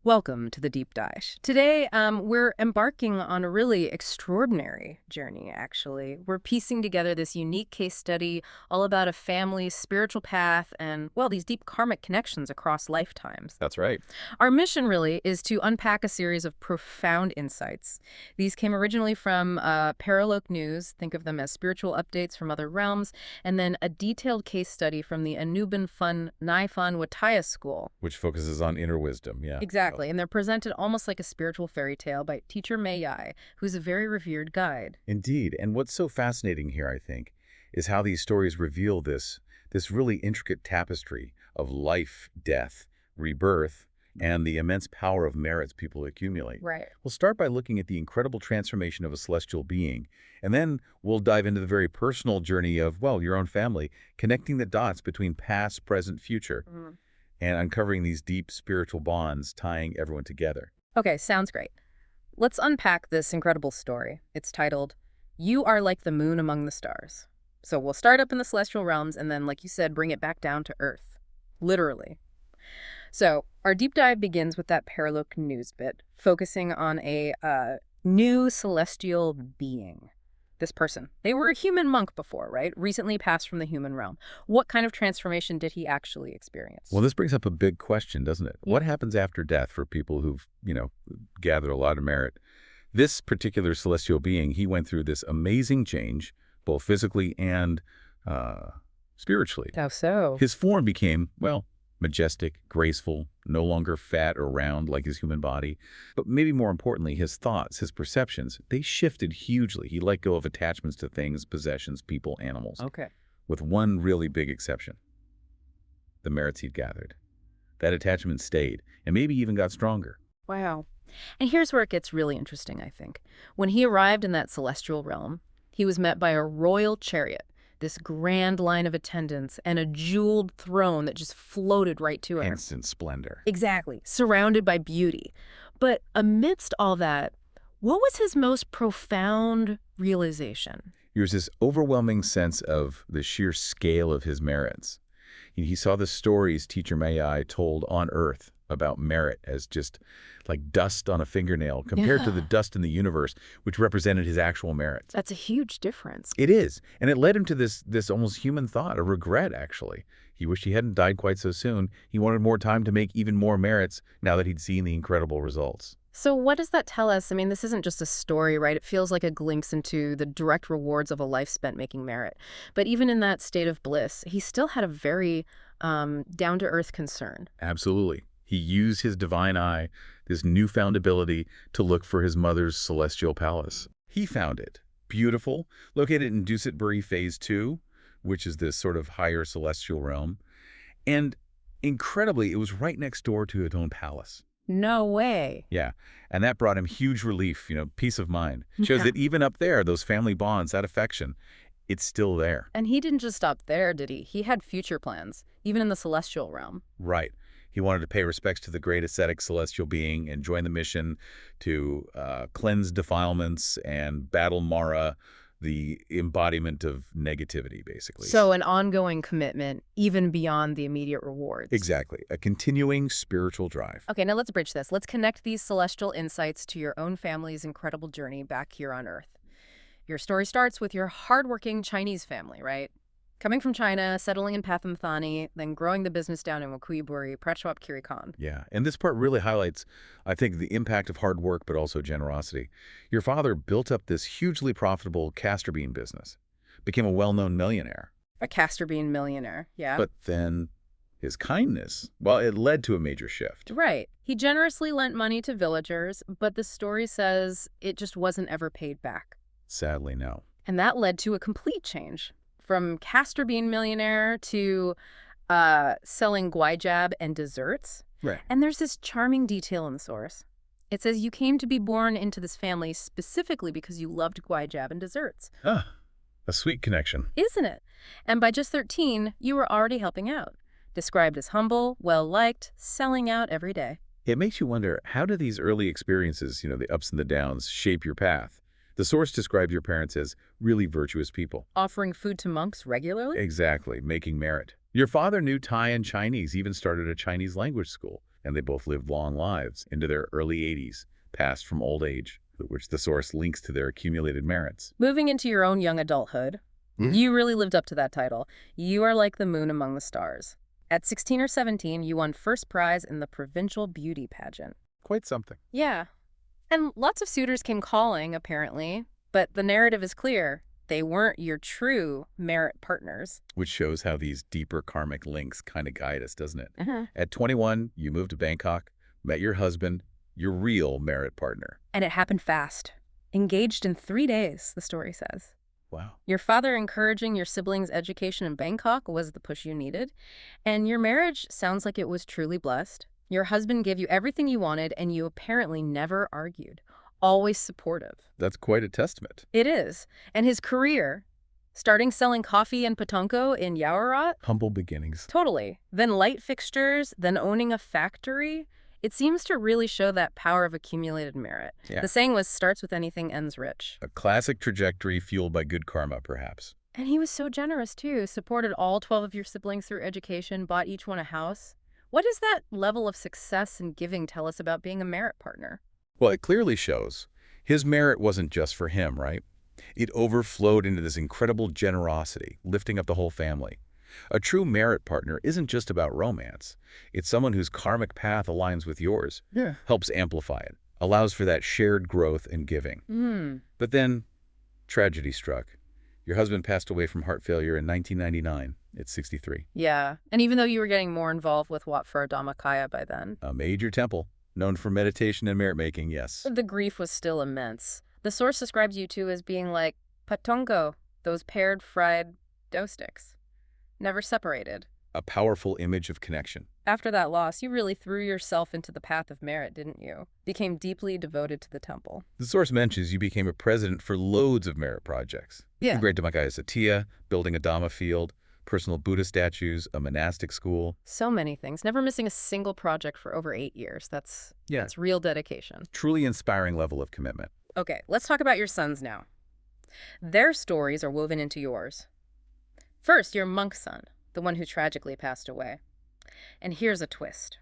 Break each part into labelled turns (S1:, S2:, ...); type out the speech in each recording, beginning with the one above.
S1: Welcome to the deep dive. Today, we're embarking on a really extraordinary journey, actually. We're piecing together this unique case study all about a family's spiritual path and, well, these deep karmic connections across lifetimes.
S2: That's right.
S1: Our mission really is to unpack a series of profound insights. These came originally from Paraloke News, think of them as spiritual updates from other realms, and then a detailed case study from the Anuban Fun Naifan Wataya School.
S2: Which focuses on inner wisdom, yeah.
S1: Exactly, and they're presented almost like a spiritual fairy tale by teacher Mei Yai, who's a very revered guide.
S2: Indeed, and what's so fascinating here, I think, is how these stories reveal this really intricate tapestry of life, death, rebirth, and the immense power of merits people accumulate.
S1: Right.
S2: We'll start by looking at the incredible transformation of a celestial being, and then we'll dive into the very personal journey of, well, your own family, connecting the dots between past, present, future, and uncovering these deep spiritual bonds tying everyone together.
S1: Okay, sounds great. Let's unpack this incredible story. It's titled, You Are Like the Moon Among the Stars. So we'll start up in the celestial realms and then, like you said, bring it back down to Earth. Literally. So our deep dive begins with that Paraloke News bit, focusing on a new celestial being. This person. They were a human monk before, right? Recently passed from the human realm. What kind of transformation did he actually experience?
S2: Well, this brings up a big question, doesn't it? What happens after death for people who've, gathered a lot of merit? This particular celestial being, he went through this amazing change, both physically and spiritually.
S1: How so?
S2: His form became, well, majestic, graceful, no longer fat or round like his human body. But maybe more importantly, his thoughts, his perceptions, they shifted hugely. He let go of attachments to things, possessions, people, animals.
S1: Okay.
S2: With one really big exception: the merits he'd gathered. That attachment stayed, and maybe even got stronger.
S1: Wow. And here's where it gets really interesting, I think. When he arrived in that celestial realm, he was met by a royal chariot, this grand line of attendants, and a jeweled throne that just floated right to him.
S2: Instant splendor.
S1: Exactly. Surrounded by beauty. But amidst all that, what was his most profound realization?
S2: There was this overwhelming sense of the sheer scale of his merits. He saw the stories teacher Mei told on Earth about merit as just like dust on a fingernail compared to the dust in the universe, which represented his actual merits.
S1: That's a huge difference.
S2: It is. And it led him to this almost human thought, a regret, actually. He wished he hadn't died quite so soon. He wanted more time to make even more merits now that he'd seen the incredible results.
S1: So what does that tell us? I mean, this isn't just a story, right? It feels like a glimpse into the direct rewards of a life spent making merit. But even in that state of bliss, he still had a very down-to-earth concern.
S2: Absolutely. He used his divine eye, this newfound ability, to look for his mother's celestial palace. He found it. Beautiful, located in Dusitbury Phase 2, which is this sort of higher celestial realm. And incredibly, it was right next door to his own palace.
S1: No way.
S2: Yeah, and that brought him huge relief, peace of mind. Shows that even up there, those family bonds, that affection, it's still there.
S1: And he didn't just stop there, did he? He had future plans, even in the celestial realm.
S2: Right. He wanted to pay respects to the great ascetic celestial being and join the mission to cleanse defilements and battle Mara, the embodiment of negativity, basically.
S1: So an ongoing commitment, even beyond the immediate rewards.
S2: Exactly. A continuing spiritual drive.
S1: Okay, now let's bridge this. Let's connect these celestial insights to your own family's incredible journey back here on Earth. Your story starts with your hardworking Chinese family, right? Coming from China, settling in Pathumthani, then growing the business down in Wakuyaburi, Prachwap Kirikan.
S2: Yeah, and this part really highlights, I think, the impact of hard work, but also generosity. Your father built up this hugely profitable castor bean business, became a well-known millionaire.
S1: A castor bean millionaire, yeah.
S2: But then his kindness, well, it led to a major shift.
S1: Right. He generously lent money to villagers, but the story says it just wasn't ever paid back.
S2: Sadly, no.
S1: And that led to a complete change. From castor bean millionaire to selling guajab and desserts.
S2: Right.
S1: And there's this charming detail in the source. It says you came to be born into this family specifically because you loved guajab and desserts.
S2: Ah, a sweet connection.
S1: Isn't it? And by just 13, you were already helping out. Described as humble, well-liked, selling out every day.
S2: It makes you wonder, how do these early experiences, the ups and the downs, shape your path? The source described your parents as really virtuous people.
S1: Offering food to monks regularly?
S2: Exactly, making merit. Your father knew Thai and Chinese, even started a Chinese language school. and they both lived long lives into their early 80s, passed from old age, which the source links to their accumulated merits.
S1: Moving into your own young adulthood, you really lived up to that title. You are like the moon among the stars. At 16 or 17, you won first prize in the provincial beauty pageant.
S2: Quite something.
S1: Yeah. And lots of suitors came calling, apparently, but the narrative is clear. They weren't your true merit partners.
S2: Which shows how these deeper karmic links kind of guide us, doesn't it?
S1: Uh-huh.
S2: At 21, you moved to Bangkok, met your husband, your real merit partner.
S1: And it happened fast. Engaged in 3 days, the story says.
S2: Wow.
S1: Your father encouraging your siblings' education in Bangkok was the push you needed. And your marriage sounds like it was truly blessed. Your husband gave you everything you wanted, and you apparently never argued. Always supportive.
S2: That's quite a testament.
S1: It is. And his career, starting selling coffee and patonko in Yaowarat?
S2: Humble beginnings.
S1: Totally. Then light fixtures, then owning a factory. It seems to really show that power of accumulated merit.
S2: Yeah.
S1: The saying was, starts with anything, ends rich.
S2: A classic trajectory fueled by good karma, perhaps.
S1: And he was so generous, too. Supported all 12 of your siblings through education, bought each one a house. What does that level of success and giving tell us about being a merit partner?
S2: Well, it clearly shows. His merit wasn't just for him, right? It overflowed into this incredible generosity, lifting up the whole family. A true merit partner isn't just about romance. It's someone whose karmic path aligns with yours, helps amplify it, allows for that shared growth and giving. But then, tragedy struck. Your husband passed away from heart failure in 1999 at 63.
S1: Yeah, and even though you were getting more involved with Wat Phra Dhammakaya by then.
S2: A major temple, known for meditation and merit-making, yes.
S1: The grief was still immense. The source describes you two as being like patongo, those paired fried dough sticks. Never separated.
S2: A powerful image of connection.
S1: After that loss, you really threw yourself into the path of merit, didn't you? Became deeply devoted to the temple.
S2: The source mentions you became a president for loads of merit projects.
S1: Yeah.
S2: The Great Dhammakaya Satya, building a Dhamma field, personal Buddha statues, a monastic school.
S1: So many things. Never missing a single project for over 8 years. That's real dedication.
S2: Truly inspiring level of commitment.
S1: Okay, let's talk about your sons now. Their stories are woven into yours. First, your monk son, the one who tragically passed away. And here's a twist.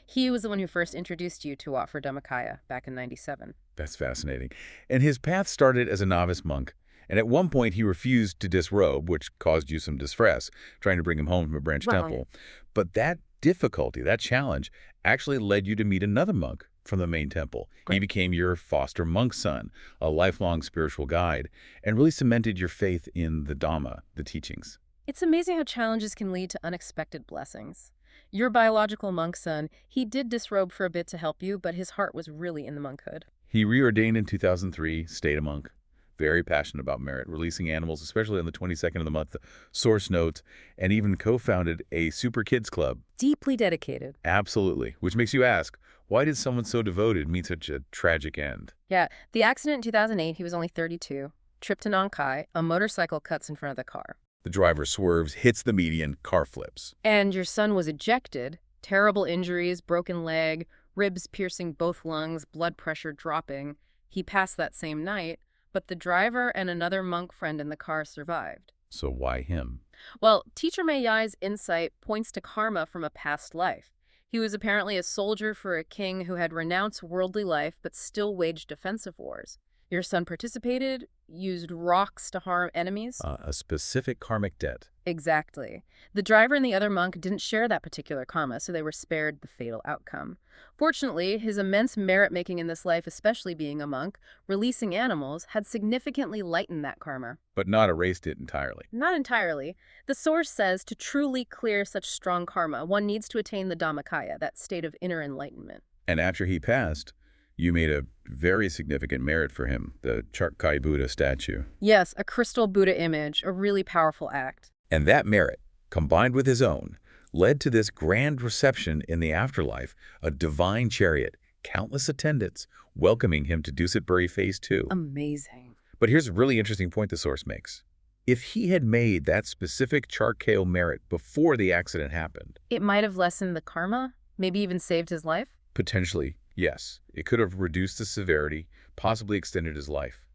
S1: He was the one who first introduced you to Wat Phra Dhammakaya back in '97.
S2: That's fascinating. And his path started as a novice monk. And at one point, he refused to disrobe, which caused you some distress, trying to bring him home from a branch temple. But that difficulty, that challenge, actually led you to meet another monk from the main temple. Great. He became your foster monk son, a lifelong spiritual guide, and really cemented your faith in the Dhamma, the teachings.
S1: It's amazing how challenges can lead to unexpected blessings. Your biological monk son, he did disrobe for a bit to help you, but his heart was really in the monkhood.
S2: He reordained in 2003, stayed a monk. Very passionate about merit, releasing animals, especially on the 22nd of the month, source notes, and even co-founded a Super Kids Club.
S1: Deeply dedicated.
S2: Absolutely. Which makes you ask, why did someone so devoted meet such a tragic end?
S1: Yeah, the accident in 2008, he was only 32. Trip to Nong Khai, a motorcycle cuts in front of the car.
S2: The driver swerves, hits the median, car flips.
S1: And your son was ejected. Terrible injuries, broken leg, ribs piercing both lungs, blood pressure dropping. He passed that same night. But the driver and another monk friend in the car survived.
S2: So why him?
S1: Well, Teacher Mei Yai's insight points to karma from a past life. He was apparently a soldier for a king who had renounced worldly life but still waged defensive wars. Your son participated, used rocks to harm enemies.
S2: A specific karmic debt.
S1: Exactly. The driver and the other monk didn't share that particular karma, so they were spared the fatal outcome. Fortunately, his immense merit-making in this life, especially being a monk, releasing animals, had significantly lightened that karma.
S2: But not erased it entirely.
S1: Not entirely. The source says to truly clear such strong karma, one needs to attain the Dhammakaya, that state of inner enlightenment.
S2: And after he passed, you made a very significant merit for him, the Charkkai Buddha statue.
S1: Yes, a crystal Buddha image, a really powerful act.
S2: And that merit, combined with his own, led to this grand reception in the afterlife, a divine chariot, countless attendants, welcoming him to Dusit Buri Phase 2.
S1: Amazing.
S2: But here's a really interesting point the source makes. If he had made that specific Charkkai merit before the accident happened,
S1: it might have lessened the karma, maybe even saved his life?
S2: Potentially, yes. It could have reduced the severity, possibly extended his life.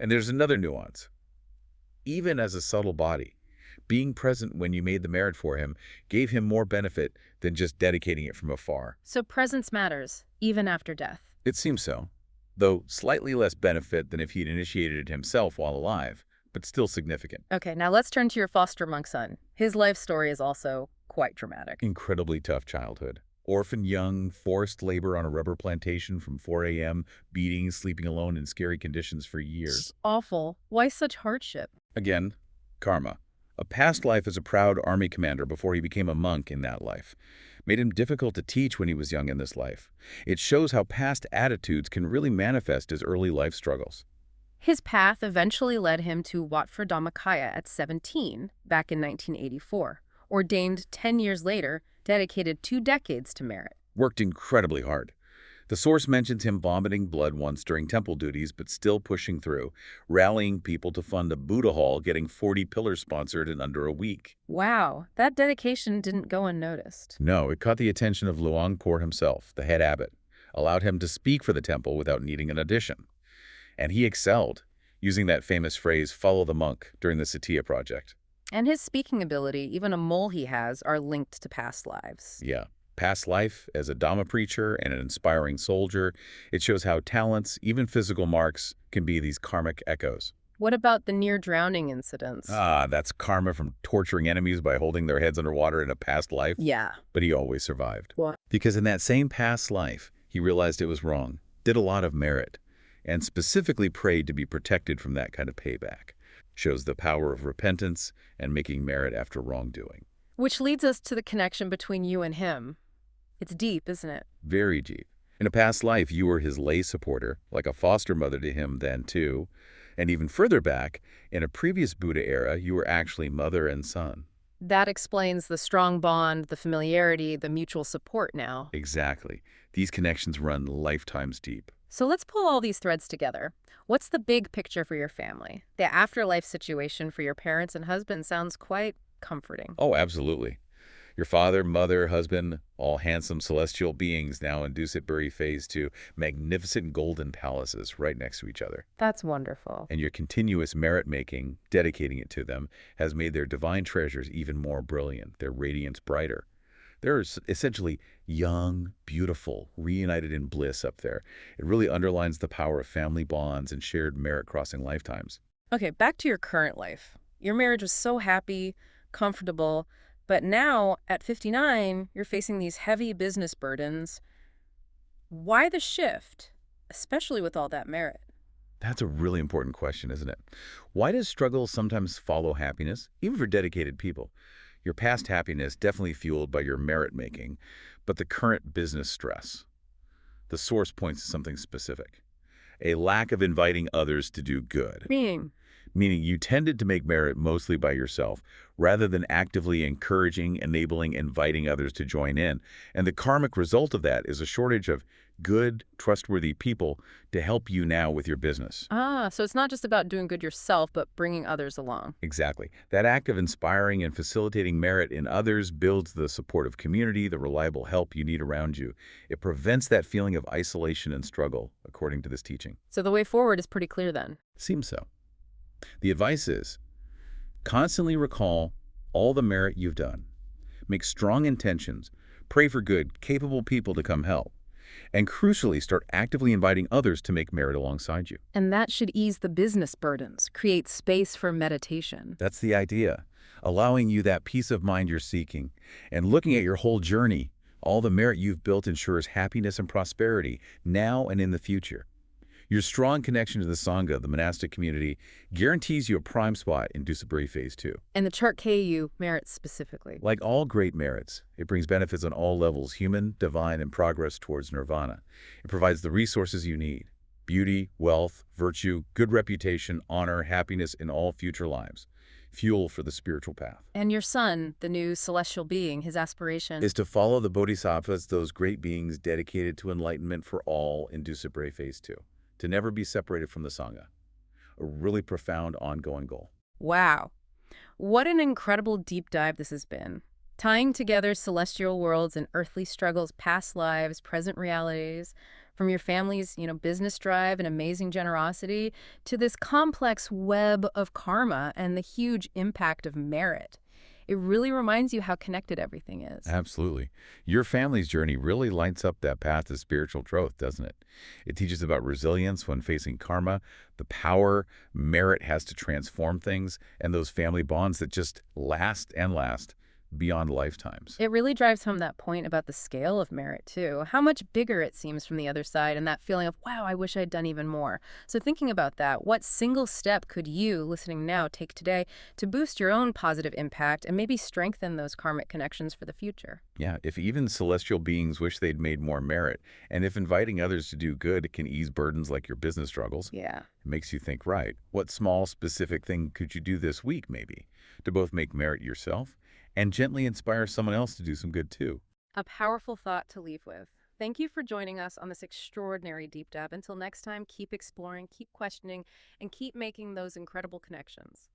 S2: And there's another nuance. Even as a subtle body, Being present when you made the merit for him gave him more benefit than just dedicating it from afar.
S1: So presence matters, even after death.
S2: It seems so, though slightly less benefit than if he'd initiated it himself while alive, but still significant.
S1: Okay, now let's turn to your foster monk son. His life story is also quite dramatic.
S2: Incredibly tough childhood. Orphan young, forced labor on a rubber plantation from 4 a.m., beatings, sleeping alone in scary conditions for years.
S1: It's awful. Why such hardship?
S2: Again, karma. A past life as a proud army commander before he became a monk in that life made him difficult to teach when he was young in this life. It shows how past attitudes can really manifest as early life struggles.
S1: His path eventually led him to Wat for Dhammakaya at 17, back in 1984. Ordained 10 years later, dedicated 2 decades to merit.
S2: Worked incredibly hard. The source mentions him vomiting blood once during temple duties, but still pushing through, rallying people to fund a Buddha hall, getting 40 pillars sponsored in under a week.
S1: Wow, that dedication didn't go unnoticed.
S2: No, it caught the attention of Luang Por himself, the head abbot, allowed him to speak for the temple without needing an audition. And he excelled, using that famous phrase, follow the monk, during the Satya project.
S1: And his speaking ability, even a mole he has, are linked to past lives.
S2: Yeah. Past life as a Dhamma preacher and an inspiring soldier, it shows how talents, even physical marks, can be these karmic echoes.
S1: What about the near-drowning incidents?
S2: That's karma from torturing enemies by holding their heads underwater in a past life.
S1: Yeah.
S2: But he always survived.
S1: What?
S2: Because in that same past life, he realized it was wrong, did a lot of merit, and specifically prayed to be protected from that kind of payback. Shows the power of repentance and making merit after wrongdoing.
S1: Which leads us to the connection between you and him. It's deep, isn't it?
S2: Very deep. In a past life, you were his lay supporter, like a foster mother to him then, too. And even further back, in a previous Buddha era, you were actually mother and son.
S1: That explains the strong bond, the familiarity, the mutual support now.
S2: Exactly. These connections run lifetimes deep.
S1: So let's pull all these threads together. What's the big picture for your family? The afterlife situation for your parents and husband sounds quite comforting.
S2: Oh, absolutely. Your father, mother, husband, all handsome celestial beings now in Dusitburi Phase 2, magnificent golden palaces right next to each other.
S1: That's wonderful.
S2: And your continuous merit-making, dedicating it to them, has made their divine treasures even more brilliant, their radiance brighter. They're essentially young, beautiful, reunited in bliss up there. It really underlines the power of family bonds and shared merit crossing lifetimes.
S1: Okay, back to your current life. Your marriage was so happy, comfortable, but now, at 59, you're facing these heavy business burdens. Why the shift, especially with all that merit?
S2: That's a really important question, isn't it? Why does struggle sometimes follow happiness, even for dedicated people? Your past happiness definitely fueled by your merit-making, but the current business stress. The source points to something specific. A lack of inviting others to do good. Meaning you tended to make merit mostly by yourself, rather than actively encouraging, enabling, inviting others to join in. And the karmic result of that is a shortage of good, trustworthy people to help you now with your business.
S1: So it's not just about doing good yourself, but bringing others along.
S2: Exactly. That act of inspiring and facilitating merit in others builds the supportive community, the reliable help you need around you. It prevents that feeling of isolation and struggle, according to this teaching.
S1: So the way forward is pretty clear then.
S2: Seems so. The advice is, constantly recall all the merit you've done. Make strong intentions. Pray for good, capable people to come help. And crucially, start actively inviting others to make merit alongside you.
S1: And that should ease the business burdens, create space for meditation.
S2: That's the idea, allowing you that peace of mind you're seeking. And looking at your whole journey, all the merit you've built ensures happiness and prosperity, now and in the future. Your strong connection to the Sangha, the monastic community, guarantees you a prime spot in Dusitburi Phase 2.
S1: And the chart KU merits specifically.
S2: Like all great merits, it brings benefits on all levels, human, divine, and progress towards nirvana. It provides the resources you need: beauty, wealth, virtue, good reputation, honor, happiness in all future lives. Fuel for the spiritual path.
S1: And your son, the new celestial being, his aspiration
S2: is to follow the bodhisattvas, those great beings dedicated to enlightenment for all in Dusitburi Phase 2. To never be separated from the Sangha. A really profound, ongoing goal.
S1: Wow. What an incredible deep dive this has been. Tying together celestial worlds and earthly struggles, past lives, present realities, from your family's, business drive and amazing generosity to this complex web of karma and the huge impact of merit. It really reminds you how connected everything is.
S2: Absolutely. Your family's journey really lights up that path to spiritual growth, doesn't it? It teaches about resilience when facing karma, the power merit has to transform things, and those family bonds that just last and last beyond lifetimes.
S1: It really drives home that point about the scale of merit, too. How much bigger it seems from the other side, and that feeling of, wow, I wish I'd done even more. So, thinking about that, what single step could you, listening now, take today to boost your own positive impact and maybe strengthen those karmic connections for the future?
S2: Yeah, if even celestial beings wish they'd made more merit, and if inviting others to do good can ease burdens like your business struggles,
S1: Yeah.
S2: it makes you think, right, what small, specific thing could you do this week, maybe, to both make merit yourself and gently inspire someone else to do some good too?
S1: A powerful thought to leave with. Thank you for joining us on this extraordinary deep dive. Until next time, keep exploring, keep questioning, and keep making those incredible connections.